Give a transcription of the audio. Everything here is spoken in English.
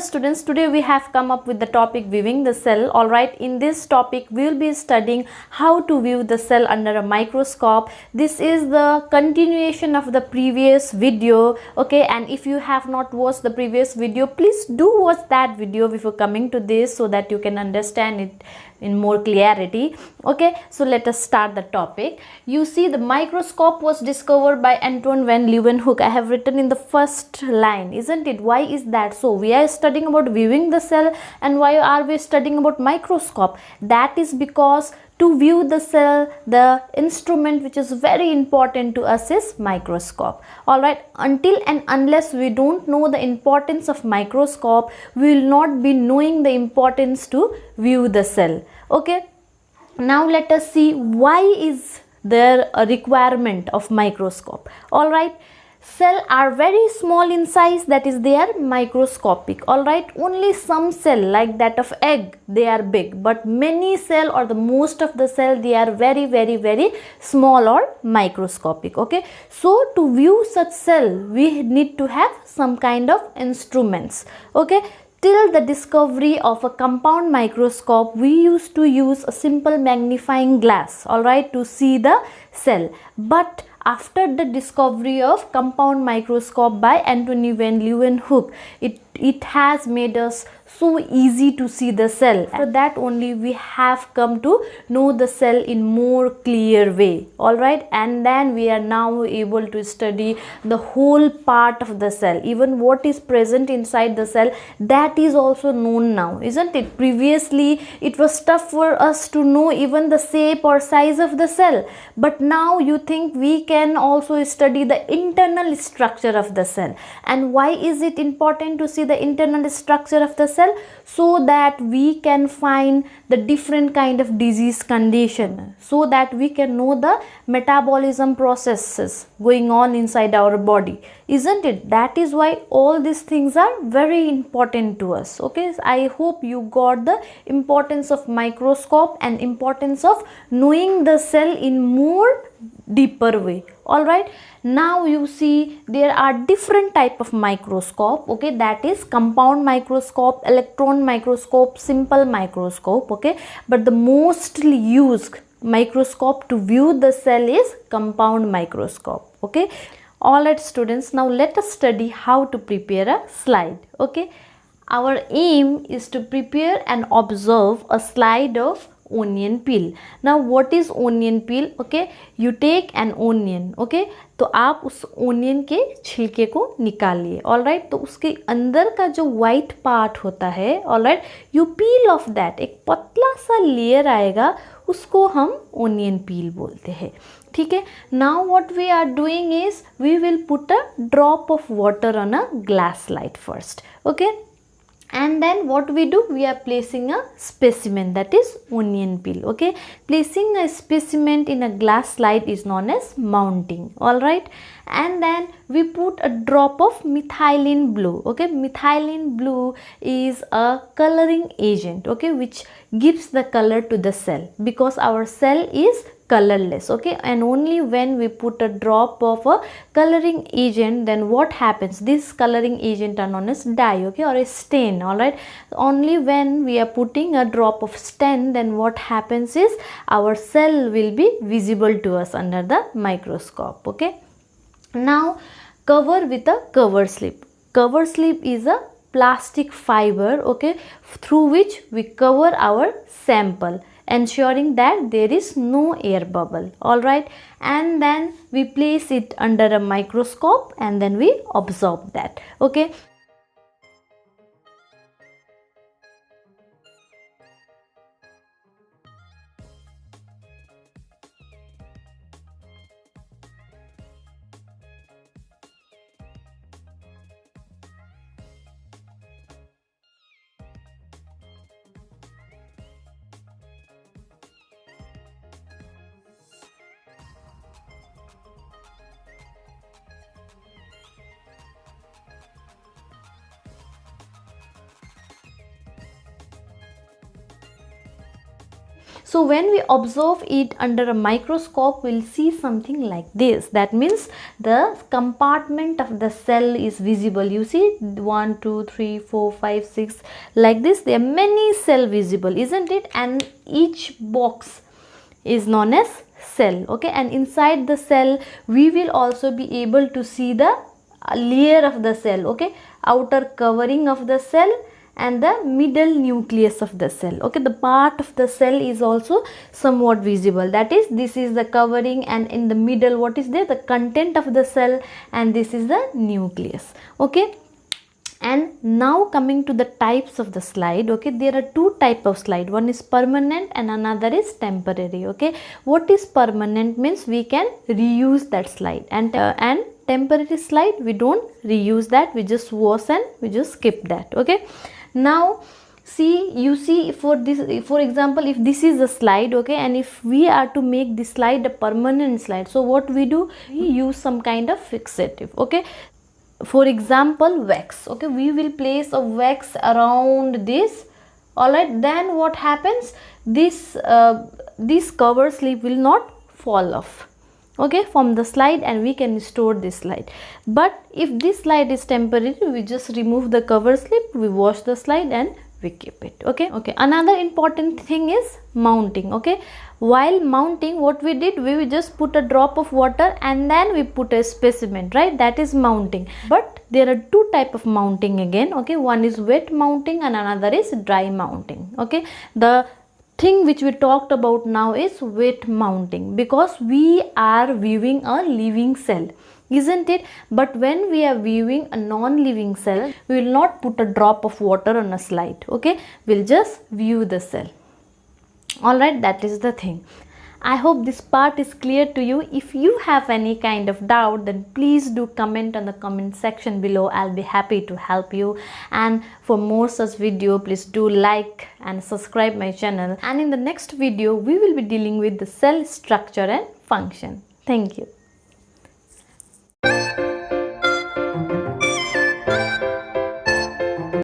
students, today we have come up with the topic viewing the cell. Alright, in this topic we will be studying how to view the cell under a microscope. This is the continuation of the previous video, okay, and if you have not watched the previous video, please do watch that video before coming to this so that you can understand it in more clarity. Okay, so let us start the topic. You see, the microscope was discovered by Antoine van Leeuwenhoek. I have written in the first line, isn't it? Why is that so? We are studying about viewing the cell, and why are we studying about microscope? That is because to view the cell, the instrument which is very important to us is microscope. Alright, until and unless we don't know the importance of microscope, we will not be knowing the importance to view the cell. Okay, now let us see why is there a requirement of microscope. Alright, cells are very small in size, that is they are microscopic. Alright, only some cell like that of egg, they are big, but many cell or the most of the cell, they are very small or microscopic. Okay, so to view such cell we need to have some kind of instruments. Okay, till the discovery of a compound microscope, we used to use a simple magnifying glass, alright, to see the cell. But after the discovery of compound microscope by Antoine van Leeuwenhoek, it has made us so easy to see the cell. After that only we have come to know the cell in more clear way. Alright, and then we are now able to study the whole part of the cell. Even what is present inside the cell, that is also known now, isn't it? Previously it was tough for us to know even the shape or size of the cell, but now you think we can also study the internal structure of the cell. And why is it important to see the internal structure of the cell? So that we can find the different kind of disease condition, so that we can know the metabolism processes going on inside our body, isn't it? That is why all these things are very important to us. Okay, I hope you got the importance of microscope and importance of knowing the cell in more deeper way. Alright, now you see there are different type of microscope. Okay, that is compound microscope, electron microscope, simple microscope. Okay, but the mostly used microscope to view the cell is compound microscope. Okay, alright students, now let us study how to prepare a slide. Okay, our aim is to prepare and observe a slide of onion peel. Now what is onion peel? Okay, you take an onion. Okay, तो आप उस onion के छिलके को निकालिए. Alright, तो उसके अंदर का जो वाइट पार्ट होता है, alright, you peel of that. एक पतला सा लेयर आएगा, उसको हम ओनियन पील बोलते हैं. ठीक है. Now what we are doing is we will put a drop of water on a glass slide first. Okay, and then what we do, we are placing a specimen, that is onion peel. Okay, placing a specimen in a glass slide is known as mounting. All right, and then we put a drop of methylene blue. Okay, methylene blue is a coloring agent, okay, which gives the color to the cell, because our cell is colorless. Okay, and only when we put a drop of a coloring agent, then what happens, this coloring agent are known as dye, okay, or a stain. All right, only when we are putting a drop of stain, then what happens is our cell will be visible to us under the microscope. Okay, now cover with a cover slip. Cover slip is a plastic fiber, okay, through which we cover our sample, ensuring that there is no air bubble. All right, and then we place it under a microscope and then we observe that. Okay, So when we observe it under a microscope, we'll see something like this. That means the compartment of the cell is visible. You see 1 2 3 4 5 6 like this, there are many cell visible, isn't it? And each box is known as cell. Okay, and inside the cell we will also be able to see the layer of the cell. Okay, outer covering of the cell and the middle nucleus of the cell. Okay, the part of the cell is also somewhat visible, that is, this is the covering, and in the middle what is there? The content of the cell, and this is the nucleus. Okay, and now coming to the types of the slide. Okay, there are two types of slide, one is permanent and another is temporary. Okay, what is permanent means we can reuse that slide, and temporary slide we don't reuse that, we just wash and we just skip that. Okay, now see, you see, for this, for example, if this is a slide, okay, and if we are to make this slide a permanent slide, so what we do, we use some kind of fixative. Okay, for example, wax. Okay, we will place a wax around this. All right, then what happens, this cover slip will not fall off, okay, from the slide, and we can store this slide. But if this slide is temporary, we just remove the cover slip, we wash the slide and we keep it. Okay, another important thing is mounting. Okay, while mounting, what we did, we will just put a drop of water and then we put a specimen, right? That is mounting. But there are two type of mounting again. Okay, one is wet mounting and another is dry mounting. Okay, the thing which we talked about now is wet mounting, because we are viewing a living cell, isn't it? But when we are viewing a non-living cell, we will not put a drop of water on a slide. Okay, we'll just view the cell. All right, that is the thing. I hope this part is clear to you. If you have any kind of doubt, then please do comment on the comment section below. I'll be happy to help you. And for more such video, please do like and subscribe my channel. And in the next video, we will be dealing with the cell structure and function. Thank you.